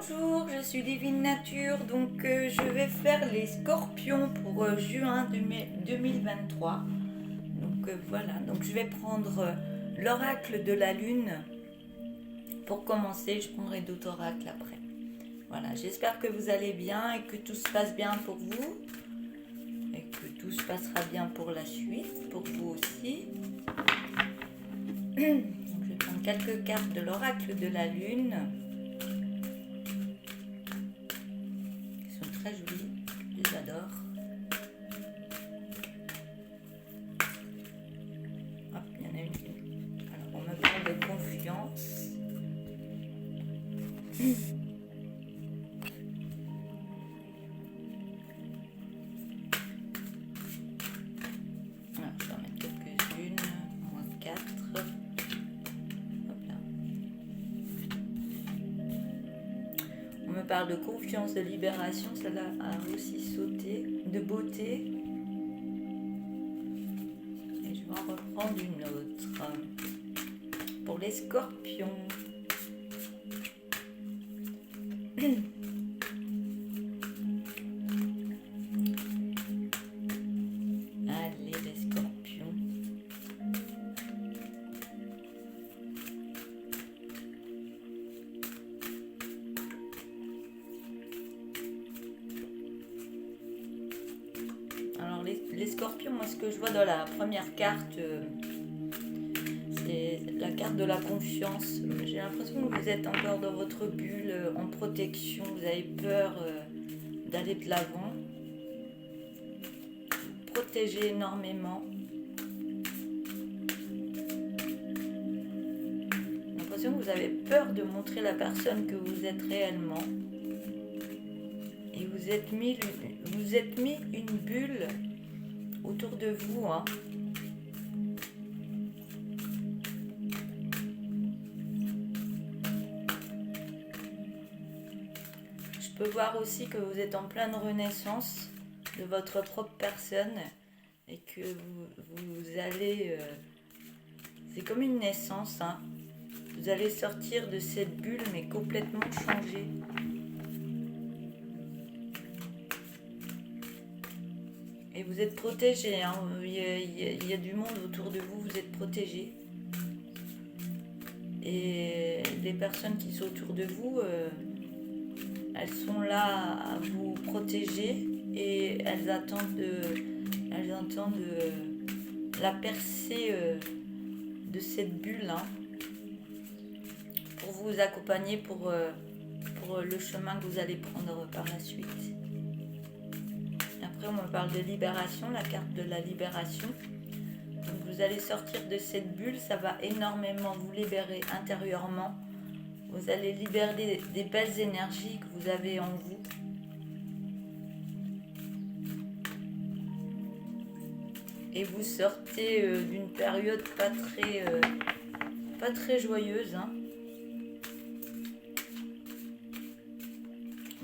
Bonjour, je suis Divine Nature, donc je vais faire les scorpions pour juin 2023. Donc voilà, donc je vais prendre l'oracle de la lune. Pour commencer, je prendrai d'autres oracles après. Voilà, j'espère que vous allez bien et que tout se passe bien pour vous. Et que tout se passera bien pour la suite, pour vous aussi. Donc, je vais prendre quelques cartes de l'oracle de la lune. Très jolies, je les adore. Hop, il y en a une. Alors, on me parle de confiance. Alors, je vais en mettre quelques-unes, moins 4. Hop là. On me parle de confiance, de libération, celle-là a aussi sauté, de beauté. Et je vais en reprendre une autre. Pour les scorpions. Allez, les scorpions. Alors, les scorpions, moi, ce que je vois dans la première carte, c'est la carte de la confiance. J'ai l'impression que vous êtes encore dans votre bulle en protection. Vous avez peur d'aller de l'avant. Protégez énormément. J'ai l'impression que vous avez peur de montrer la personne que vous êtes réellement. Et vous êtes mis une bulle autour de vous. Hein. Je peux voir aussi que vous êtes en pleine renaissance de votre propre personne et que vous allez... c'est comme une naissance. Hein. Vous allez sortir de cette bulle mais complètement changé. Et vous êtes protégé. Hein. Il y a du monde autour de vous, vous êtes protégé. Et les personnes qui sont autour de vous... elles sont là à vous protéger et elles attendent la percée de cette bulle hein, pour vous accompagner pour le chemin que vous allez prendre par la suite. Après, on me parle de libération, la carte de la libération. Donc, vous allez sortir de cette bulle, ça va énormément vous libérer intérieurement. Vous allez libérer des belles énergies que vous avez en vous. Et vous sortez d'une période pas très joyeuse. Hein.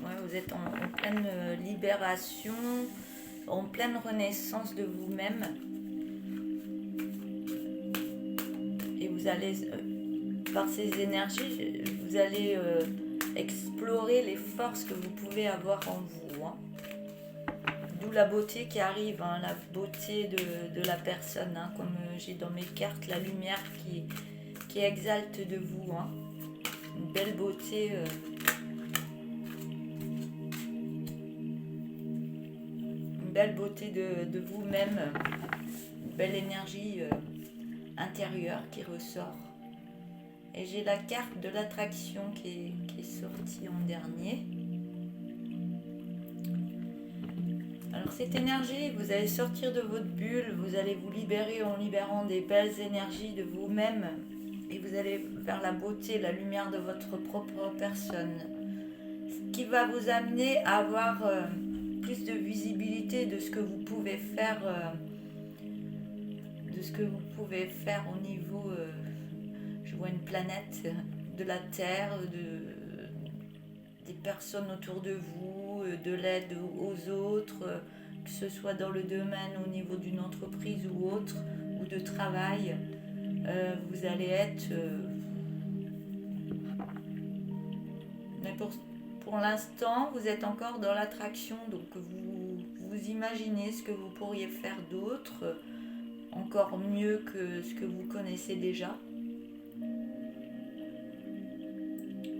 Ouais, vous êtes en pleine libération, en pleine renaissance de vous-même. Et vous allez... par ces énergies, vous allez explorer les forces que vous pouvez avoir en vous. Hein. D'où la beauté qui arrive, hein, la beauté de la personne. Hein, comme j'ai dans mes cartes, la lumière qui exalte de vous. Hein. Une belle beauté. Une belle beauté de vous-même. Une belle énergie intérieure qui ressort. Et j'ai la carte de l'attraction qui est sortie en dernier. Alors cette énergie, vous allez sortir de votre bulle, vous allez vous libérer en libérant des belles énergies de vous-même. Et vous allez vers la beauté, la lumière de votre propre personne. Ce qui va vous amener à avoir plus de visibilité de ce que vous pouvez faire. Au niveau... je vois une planète, de la Terre, des personnes autour de vous, de l'aide aux autres, que ce soit dans le domaine au niveau d'une entreprise ou autre, ou de travail. Vous allez être pour l'instant, vous êtes encore dans l'attraction, donc vous imaginez ce que vous pourriez faire d'autre, encore mieux que ce que vous connaissez déjà.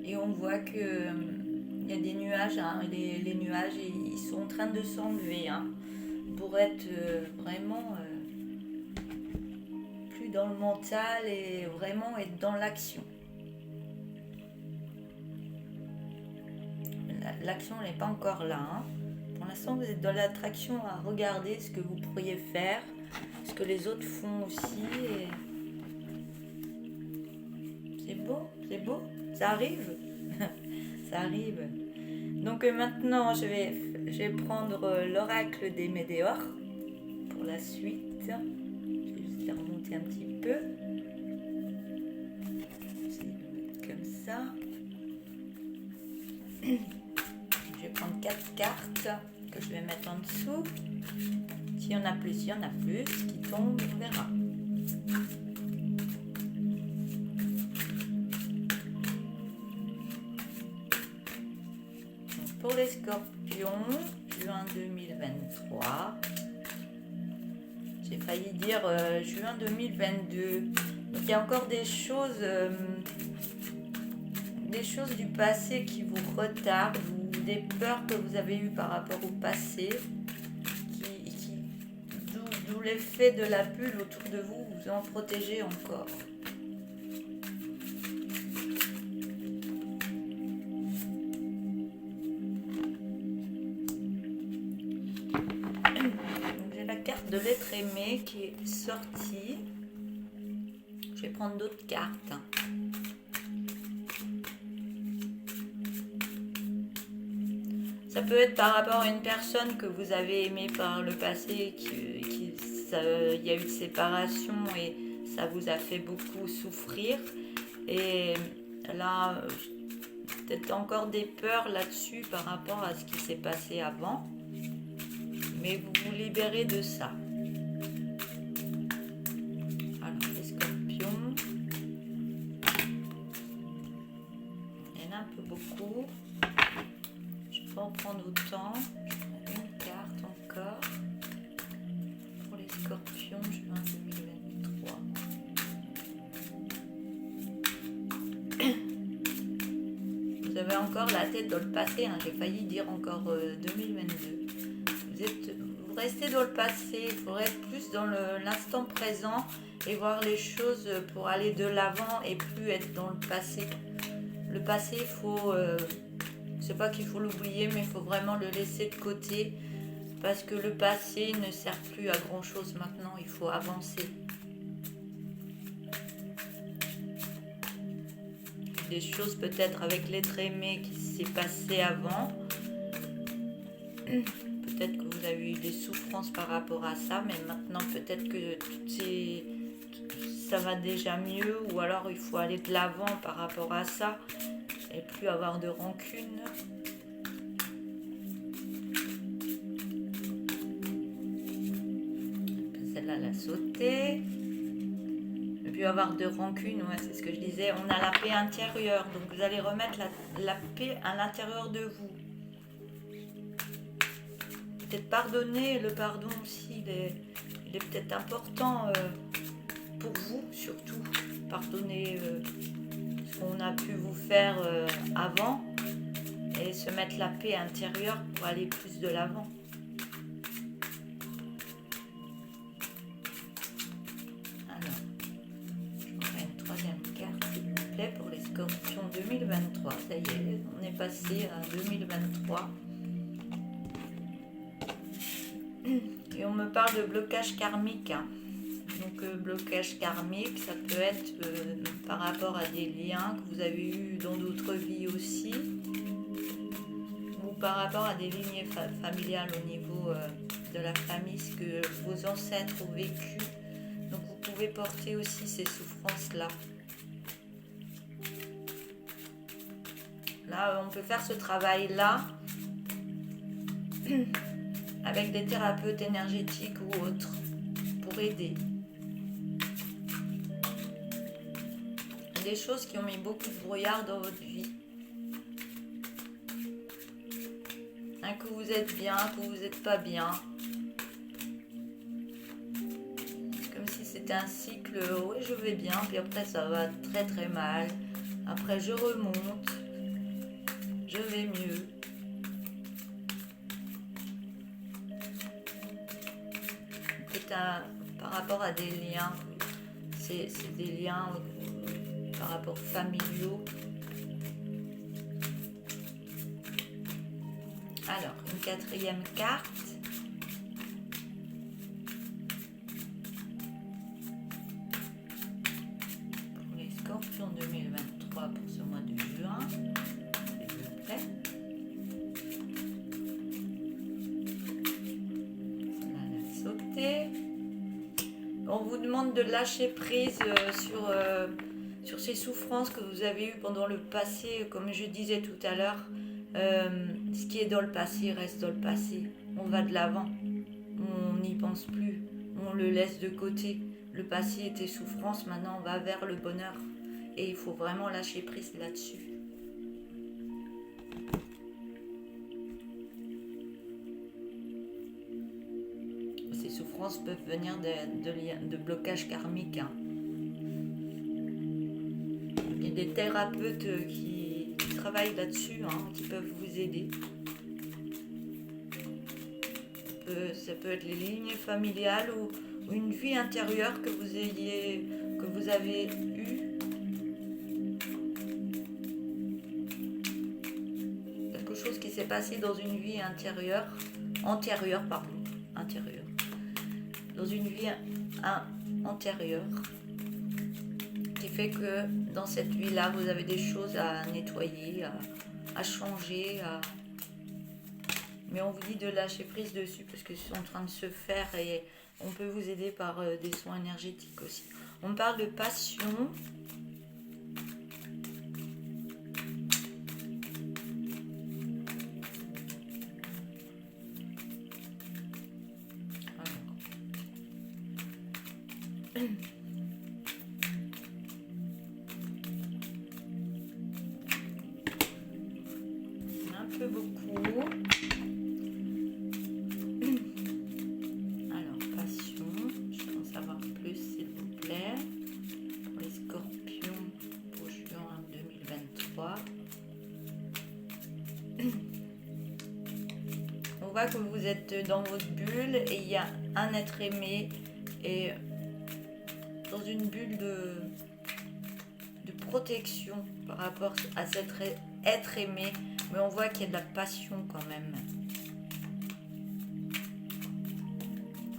Et on voit que il y a des nuages, hein, les nuages ils sont en train de s'enlever, hein, pour être vraiment plus dans le mental et vraiment être dans l'action. L'action n'est pas encore là, hein. Pour l'instant vous êtes dans l'attraction à regarder ce que vous pourriez faire, ce que les autres font aussi. Et... c'est beau, ça arrive. Ça arrive. Donc maintenant je vais prendre l'oracle des météores pour la suite. Je vais juste les remonter un petit peu. Je vais le mettre comme ça. Je vais prendre 4 cartes que je vais mettre en dessous. S'il y en a plus, il y en a plus qui tombent, on verra. Donc pour les scorpions, juin 2023. J'ai failli dire juin 2022. Donc il y a encore des choses du passé qui vous retardent, ou des peurs que vous avez eues par rapport au passé, d'où l'effet de la bulle autour de vous vous en protégez encore. Donc, j'ai la carte de l'être aimé qui est sortie. Je vais prendre d'autres cartes. Ça peut être par rapport à une personne que vous avez aimée par le passé, il y a eu une séparation et ça vous a fait beaucoup souffrir. Et là, peut-être encore des peurs là-dessus par rapport à ce qui s'est passé avant. Mais vous vous libérez de ça. Alors, les scorpions. Il y en a un peu beaucoup. En prendre autant. Une carte encore pour les scorpions juin 2023. Vous avez encore la tête dans le passé, hein. J'ai failli dire encore 2022. Vous restez dans le passé, il faudrait être plus dans l'instant présent et voir les choses pour aller de l'avant et plus être dans le passé. Le passé, il faut... c'est pas qu'il faut l'oublier, mais il faut vraiment le laisser de côté parce que le passé ne sert plus à grand chose maintenant, il faut avancer. Des choses peut-être avec l'être aimé qui s'est passé avant. Peut-être que vous avez eu des souffrances par rapport à ça, mais maintenant peut-être que ça va déjà mieux, ou alors il faut aller de l'avant par rapport à ça. Et plus avoir de rancune. Celle-là, elle a sauté. Ne plus avoir de rancune, ouais, c'est ce que je disais. On a la paix intérieure, donc vous allez remettre la paix à l'intérieur de vous. Peut-être pardonner, le pardon aussi, il est peut-être important pour vous, surtout. Pardonner ce qu'on a pu vous faire avant et se mettre la paix intérieure pour aller plus de l'avant. Alors, je ferai une troisième carte s'il vous plaît pour les scorpions 2023. Ça y est, on est passé à 2023. Et on me parle de blocage karmique, hein. Donc blocage karmique, ça peut être par rapport à des liens que vous avez eus dans d'autres vies aussi, ou par rapport à des lignées familiales au niveau de la famille, ce que vos ancêtres ont vécu. Donc vous pouvez porter aussi ces souffrances-là. Là, on peut faire ce travail-là avec des thérapeutes énergétiques ou autres pour aider. Des choses qui ont mis beaucoup de brouillard dans votre vie. hein, que vous êtes bien, que vous n'êtes pas bien. Comme si c'était un cycle, oui je vais bien, puis après ça va très très mal. Après je remonte, je vais mieux. Peut-être par rapport à des liens, c'est des liens par rapport familiaux. Alors, une quatrième carte. Pour les Scorpions 2023 pour ce mois de juin, s'il vous plaît. Ça va sauter. On vous demande de lâcher prise sur ces souffrances que vous avez eues pendant le passé, comme je disais tout à l'heure. Ce qui est dans le passé reste dans le passé. On va de l'avant. On n'y pense plus. On le laisse de côté. Le passé était souffrance. Maintenant, on va vers le bonheur. Et il faut vraiment lâcher prise là-dessus. Ces souffrances peuvent venir de blocages karmiques. Hein. Il y a des thérapeutes qui travaillent là-dessus, hein, qui peuvent vous aider. Ça peut être les lignes familiales ou une vie intérieure que vous avez eue. Quelque chose qui s'est passé dans une vie antérieure. Dans une vie antérieure. Qui fait que dans cette vie-là, vous avez des choses à nettoyer, à changer, mais on vous dit de lâcher prise dessus parce que c'est en train de se faire et on peut vous aider par des soins énergétiques aussi. On parle de passion. Un peu beaucoup. Alors, passion, je peux en savoir plus s'il vous plaît. Pour les Scorpions pour juin 2023. On voit que vous êtes dans votre bulle et il y a un être aimé et dans une bulle de protection par rapport à cet être aimé, mais on voit qu'il y a de la passion quand même.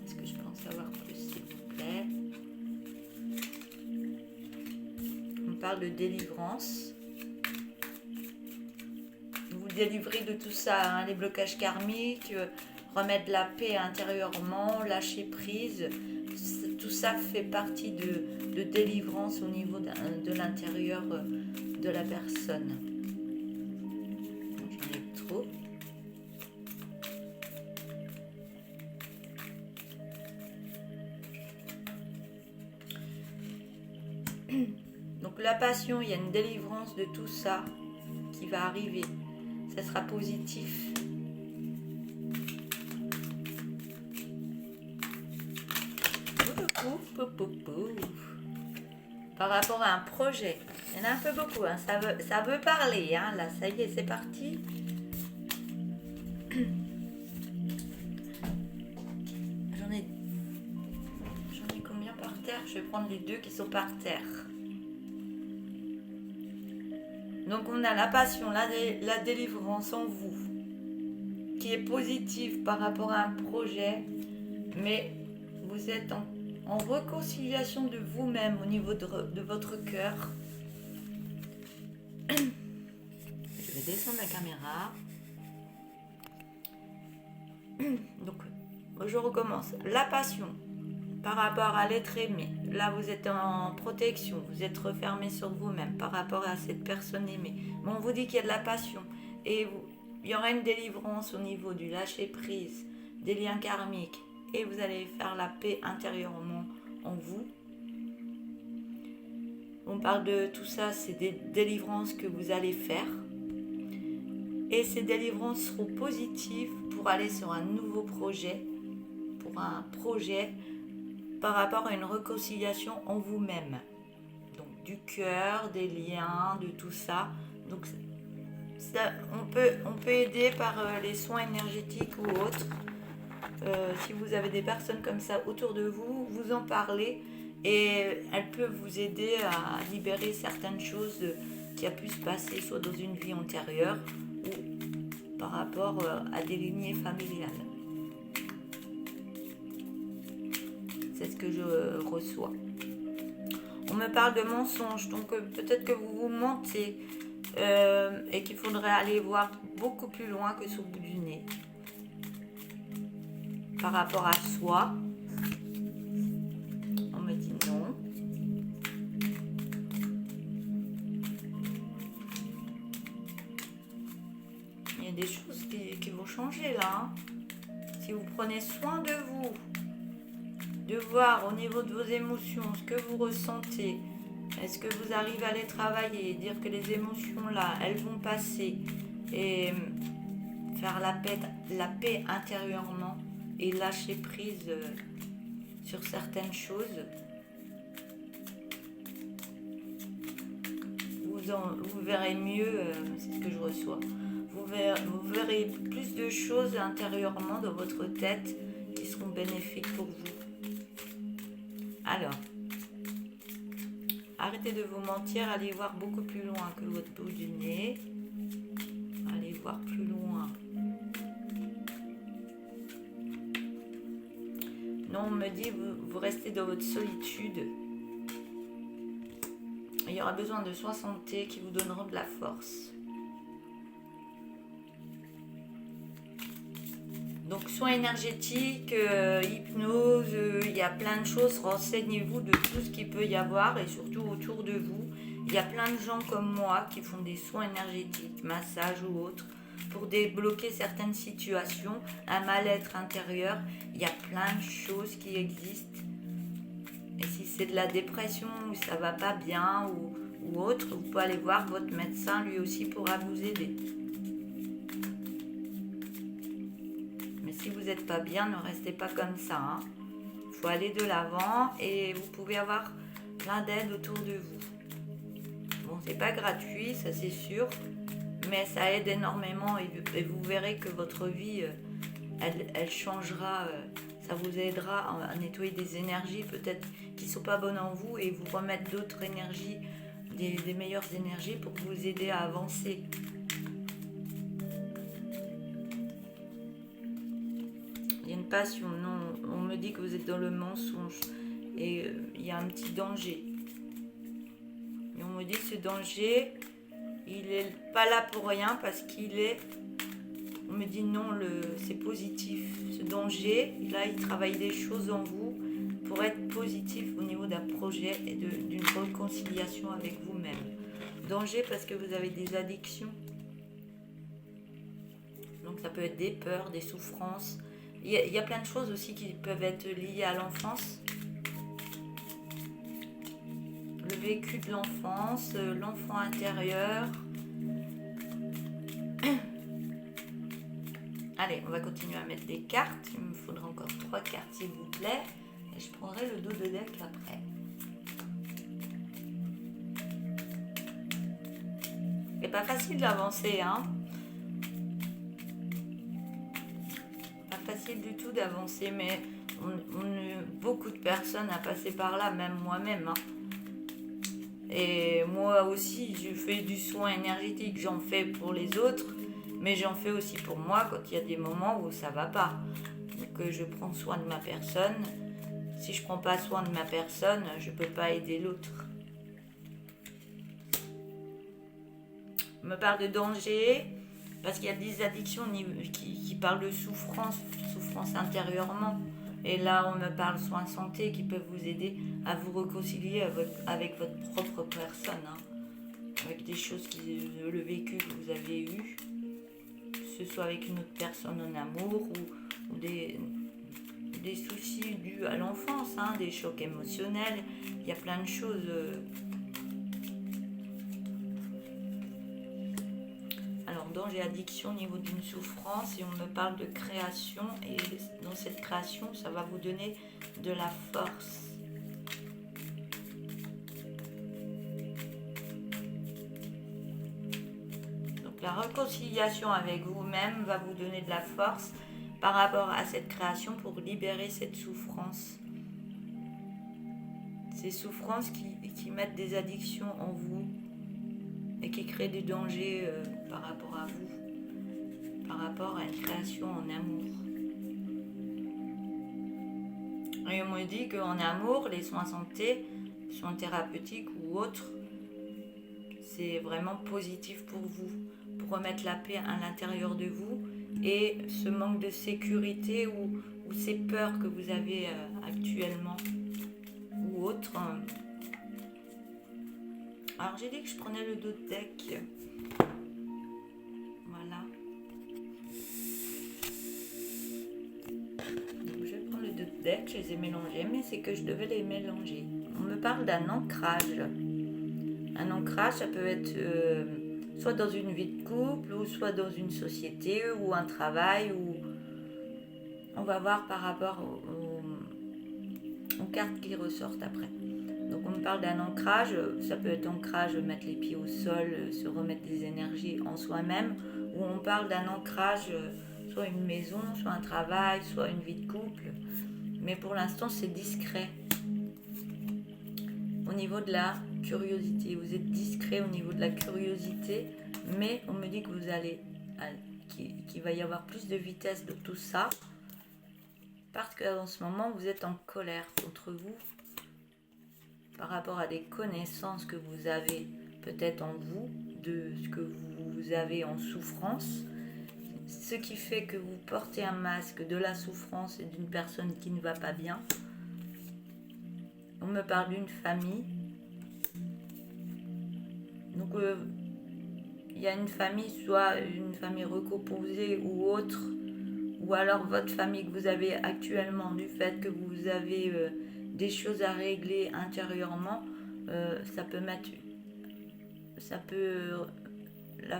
Est-ce que je peux en savoir plus s'il vous plaît? On parle de délivrance. Vous délivrez de tout ça, hein, les blocages karmiques, remettre de la paix intérieurement, lâcher prise. Tout ça fait partie de délivrance au niveau de l'intérieur de la personne. J'en ai trop. Donc la passion, il y a une délivrance de tout ça qui va arriver. Ça sera positif. Par rapport à un projet, il y en a un peu beaucoup, hein. Ça veut parler, hein. Là, ça y est, c'est parti. J'en ai combien par terre? Je vais prendre les deux qui sont par terre. Donc on a la passion, la délivrance en vous, qui est positive par rapport à un projet, mais vous êtes en réconciliation de vous-même au niveau de votre cœur. Je vais descendre la caméra. Donc, je recommence. La passion par rapport à l'être aimé. Là, vous êtes en protection. Vous êtes refermé sur vous-même par rapport à cette personne aimée. Mais on vous dit qu'il y a de la passion. Et il y aura une délivrance au niveau du lâcher-prise, des liens karmiques. Et vous allez faire la paix intérieurement en vous. On parle de tout ça, c'est des délivrances que vous allez faire. Et ces délivrances seront positives pour aller sur un nouveau projet, pour un projet par rapport à une réconciliation en vous-même. Donc du cœur, des liens, de tout ça. Donc ça, on peut aider par les soins énergétiques ou autres. Si vous avez des personnes comme ça autour de vous, vous en parlez et elles peuvent vous aider à libérer certaines choses qui a pu se passer soit dans une vie antérieure ou par rapport à des lignées familiales. C'est ce que je reçois. On me parle de mensonges, donc peut-être que vous vous mentez et qu'il faudrait aller voir beaucoup plus loin que sur le bout du nez. Par rapport à soi, on me dit non. Il y a des choses qui vont changer là. Si vous prenez soin de vous, de voir au niveau de vos émotions ce que vous ressentez, est-ce que vous arrivez à les travailler, dire que les émotions là, elles vont passer et faire la paix intérieurement et lâcher prise sur certaines choses. Vous verrez mieux, c'est ce que je reçois. Vous verrez plus de choses intérieurement dans votre tête qui seront bénéfiques pour vous. Alors, arrêtez de vous mentir, allez voir beaucoup plus loin que votre bout du nez. Allez voir plus loin. Non, on me dit, vous restez dans votre solitude. Il y aura besoin de soins santé qui vous donneront de la force. Donc, soins énergétiques, hypnose, il y a plein de choses. Renseignez-vous de tout ce qu'il peut y avoir et surtout autour de vous. Il y a plein de gens comme moi qui font des soins énergétiques, massages ou autres, pour débloquer certaines situations, un mal-être intérieur. Il y a plein de choses qui existent. Et si c'est de la dépression ou ça va pas bien ou autre, vous pouvez aller voir votre médecin, lui aussi pourra vous aider. Mais si vous n'êtes pas bien, ne restez pas comme ça. Il faut aller de l'avant et vous pouvez avoir plein d'aides autour de vous. Bon, c'est pas gratuit, ça c'est sûr, mais ça aide énormément et vous verrez que votre vie, elle changera. Ça vous aidera à nettoyer des énergies peut-être qui ne sont pas bonnes en vous et vous remettre d'autres énergies, des meilleures énergies pour vous aider à avancer. Il y a une passion, non, on me dit que vous êtes dans le mensonge et il y a un petit danger. Et on me dit que ce danger, il n'est pas là pour rien parce qu'il est... On me dit non, c'est positif. Ce danger, là, il travaille des choses en vous pour être positif au niveau d'un projet et d'une réconciliation avec vous-même. Danger parce que vous avez des addictions. Donc ça peut être des peurs, des souffrances. Il y a plein de choses aussi qui peuvent être liées à l'enfance. Le vécu de l'enfance, l'enfant intérieur. Allez, on va continuer à mettre des cartes. Il me faudra encore 3 cartes, s'il vous plaît. Et je prendrai le dos de deck après. C'est pas facile d'avancer, hein. Pas facile du tout d'avancer, mais beaucoup de personnes à passer par là, même moi-même, hein. Et moi aussi, je fais du soin énergétique, j'en fais pour les autres. Mais j'en fais aussi pour moi quand il y a des moments où ça va pas. Donc je prends soin de ma personne. Si je prends pas soin de ma personne, je peux pas aider l'autre. On me parle de danger parce qu'il y a des addictions qui parlent de souffrance intérieurement. Et là, on me parle de soins santé qui peuvent vous aider à vous réconcilier avec votre propre personne. Hein. Avec des choses, le vécu que vous avez eu. Que ce soit avec une autre personne en amour ou des soucis dus à l'enfance, hein, des chocs émotionnels. Il y a plein de choses. Alors, danger addiction au niveau d'une souffrance et on me parle de création et dans cette création ça va vous donner de la force. Donc la réconciliation avec vous-même va vous donner de la force par rapport à cette création pour libérer cette souffrance. Ces souffrances qui mettent des addictions en vous et qui créent du danger par rapport à vous, par rapport à une création en amour. Et on me dit qu'en amour, les soins santé, soins thérapeutiques ou autres, c'est vraiment positif pour vous, pour remettre la paix à l'intérieur de vous et ce manque de sécurité ou ces peurs que vous avez actuellement ou autres. Alors j'ai dit que je prenais le dos de deck. Voilà. Donc je vais prendre le dos de deck, je les ai mélangés, mais c'est que je devais les mélanger. On me parle d'un ancrage. Un ancrage, ça peut être soit dans une vie de couple, ou soit dans une société, ou un travail, ou on va voir par rapport aux cartes qui ressortent après. Donc on me parle d'un ancrage, ça peut être ancrage, mettre les pieds au sol, se remettre des énergies en soi-même, ou on parle d'un ancrage, soit une maison, soit un travail, soit une vie de couple. Mais pour l'instant c'est discret. Au niveau de la curiosité, vous êtes discret au niveau de la curiosité, mais on me dit que vous allez, qu'il va y avoir plus de vitesse de tout ça, parce qu'en ce moment vous êtes en colère contre vous, par rapport à des connaissances que vous avez peut-être en vous, de ce que vous avez en souffrance, ce qui fait que vous portez un masque de la souffrance et d'une personne qui ne va pas bien. On me parle d'une famille. Donc il y a une famille, soit une famille recomposée ou autre, ou alors votre famille que vous avez actuellement, du fait que vous avez des choses à régler intérieurement, la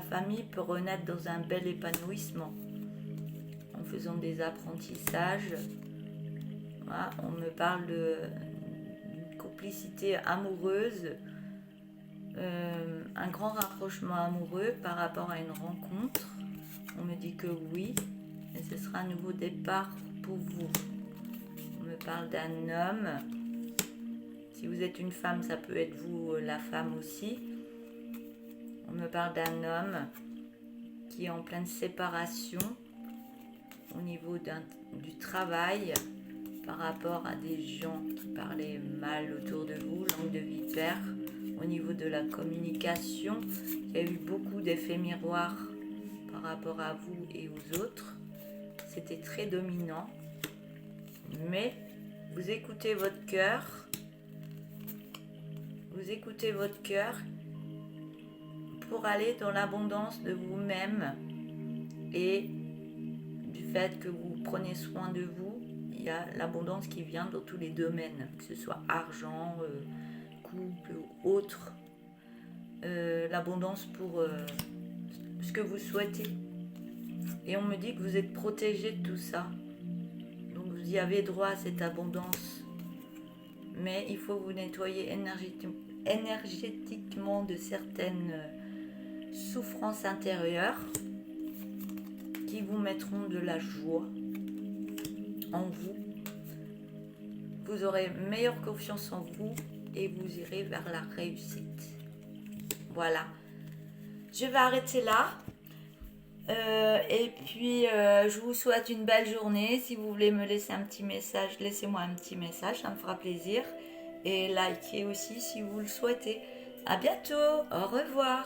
famille peut renaître dans un bel épanouissement en faisant des apprentissages. Voilà, on me parle d'une complicité amoureuse, un grand rapprochement amoureux par rapport à une rencontre. On me dit que oui, et ce sera un nouveau départ pour vous. On me parle d'un homme. Si vous êtes une femme, ça peut être vous, la femme aussi. On me parle d'un homme qui est en pleine séparation au niveau du travail par rapport à des gens qui parlaient mal autour de vous, langue de vipère. Au niveau de la communication, il y a eu beaucoup d'effets miroirs par rapport à vous et aux autres. C'était très dominant. Mais vous écoutez votre cœur. Vous écoutez votre cœur pour aller dans l'abondance de vous-même et du fait que vous prenez soin de vous. Il y a l'abondance qui vient dans tous les domaines, que ce soit argent, couple ou autre. L'abondance pour ce que vous souhaitez. Et on me dit que vous êtes protégé de tout ça. Donc vous y avez droit à cette abondance. Mais il faut vous nettoyer énergétiquement de certaines souffrances intérieures qui vous mettront de la joie en vous. Vous aurez meilleure confiance en vous et vous irez vers la réussite. Voilà. Je vais arrêter là. Et puis je vous souhaite une belle journée. Si vous voulez me laisser un petit message, laissez-moi un petit message, ça me fera plaisir. Et likez aussi si vous le souhaitez. À bientôt, au revoir.